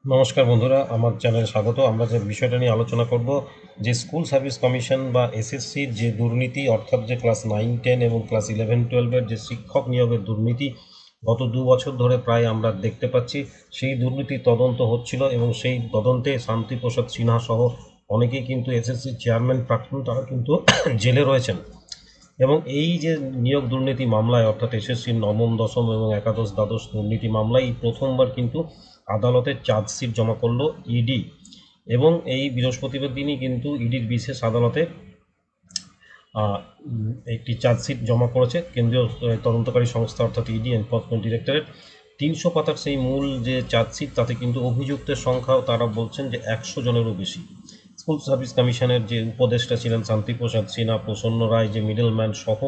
নমস্কার বন্ধুরা, আমার চ্যানেলে স্বাগত। আমরা যে বিষয়টা নিয়ে আলোচনা করব, যে স্কুল সার্ভিস কমিশন বা এসএসসির যে দুর্নীতি, অর্থাৎ যে ক্লাস 9-10 এবং ক্লাস 11-12-এর যে শিক্ষক নিয়োগের দুর্নীতি গত 2 বছর ধরে প্রায় আমরা দেখতে পাচ্ছি। সেই দুর্নীতি তদন্ত হচ্ছিল এবং সেই তদন্তে শান্তিপ্রসাদ সিনহা সহ অনেকেই কিন্তু এসএসসির চেয়ারম্যান প্রাক্তন তারা কিন্তু জেলে রয়েছেন। এবং এই যে নিয়োগ দুর্নীতি মামলায়, অর্থাৎ এসএসসির নবম, দশম এবং একাদশ, দ্বাদশ দুর্নীতি মামলায় এই প্রথমবার কিন্তু আদালতে চার্জশিট জমা করলো ইডি। এবং এই বৃহস্পতিবার দিনই কিন্তু ইডির বিশেষ আদালতে একটি চার্জশিট জমা করেছে কেন্দ্রীয় তদন্তকারী সংস্থা, অর্থাৎ ইডি, এনফোর্সমেন্ট ডিরেক্টরেট। 300 পাতার সেই মূল যে চার্জশিট, তাতে কিন্তু অভিযুক্তের সংখ্যাও তারা বলছেন যে 100 জনেরও বেশি। স্কুল সার্ভিস কমিশনের যে উপদেষ্টা ছিলেন শান্তিপ্রসাদ সিনহা, প্রসন্ন রায় যে মিডলম্যান সহ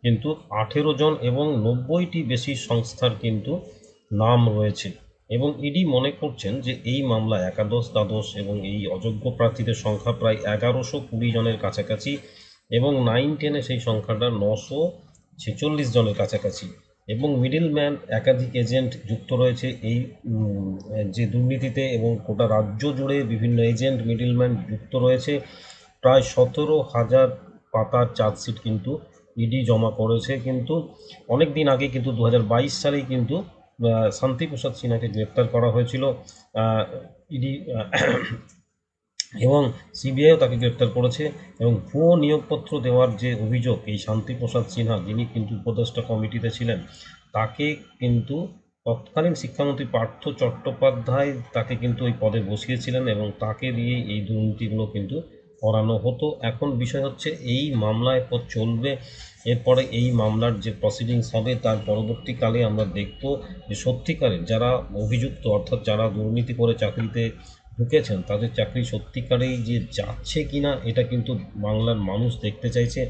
কিন্তু 18 জন এবং 90টি বেশি সংস্থার কিন্তু নাম রয়েছে। এবং ইডি মনে করছেন যে এই মামলা একাদশ, দ্বাদশ এবং এই অযোগ্য প্রার্থীদের সংখ্যা প্রায় 1120 জনের কাছাকাছি এবং 9-10-এ সেই সংখ্যাটা 946 জনের কাছাকাছি। এবং মিডলম্যান, একাধিক এজেন্ট যুক্ত রয়েছে এই যে দুর্নীতিতে, এবং গোটা রাজ্য জুড়ে বিভিন্ন এজেন্ট, মিডলম্যান যুক্ত রয়েছে। প্রায় 17,000 পাতার চার্জশিট কিন্তু ইডি জমা করেছে। কিন্তু অনেক দিন আগে কিন্তু 2022 সালেই কিন্তু শান্তিপ্রসাদ সিনহাকে গ্রেপ্তার করা হয়েছিল ইডি, এবং সিবিআইও তাকে গ্রেপ্তার করেছে। এবং ভুয়ো নিয়োগপত্র দেওয়ার যে অভিযোগ, এই শান্তিপ্রসাদ সিনহা, যিনি কিন্তু উপদেষ্টা কমিটিতে ছিলেন, তাকে কিন্তু তৎকালীন শিক্ষামন্ত্রী পার্থ চট্টোপাধ্যায় তাকে কিন্তু ওই পদে বসিয়েছিলেন এবং তাকে দিয়েই এই দুর্নীতিগুলো কিন্তু করানো হতো। এখন বিষয় হচ্ছে এই মামলা এরপর চলবে, এরপরে এই মামলার যে প্রসিডিংস হবে তার পরবর্তীকালে আমরা দেখব যে সত্যিকারের যারা অভিযুক্ত, অর্থাৎ যারা দুর্নীতি করে চাকরিতে ঢুকেছেন, তাদের চাকরি সত্যিকারেই যে যাচ্ছে কিনা, এটা কিন্তু বাংলার মানুষ দেখতে চাইছে।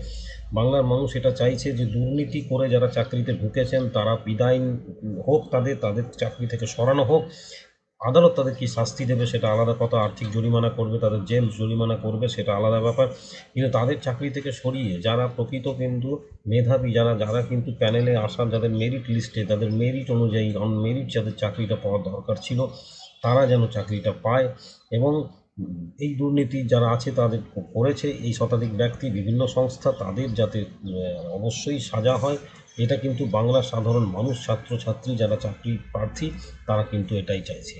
বাংলার মানুষ এটা চাইছে যে দুর্নীতি করে যারা চাকরিতে ঢুকেছেন তারা বিদায় হোক, তাদের তাদের চাকরি থেকে সরানো হোক। আদালত তাদের কি শাস্তি দেবে সেটা আলাদা কথা, আর্থিক জরিমানা করবে, তাদের জেল জরিমানা করবে, সেটা আলাদা ব্যাপার। কিন্তু তাদের চাকরি থেকে সরিয়ে যারা প্রকৃত কিন্তু মেধাবী, যারা যারা কিন্তু প্যানেলে আসার, যাদের মেরিট লিস্টে, তাদের মেরিট অনুযায়ী অন মেরিট যাদের চাকরিটা পাওয়ার দরকার ছিল, তারা যেন চাকরিটা পায়। এবং এই দুর্নীতি যারা আছে তাদের করেছে এই শতাধিক ব্যক্তি, বিভিন্ন সংস্থা, তাদের যাতে অবশ্যই সাজা হয়। এটা কিন্তু বাংলার সাধারণ মানুষ, ছাত্রছাত্রী যারা চাকরি প্রার্থী, তারা কিন্তু এটাই চাইছে।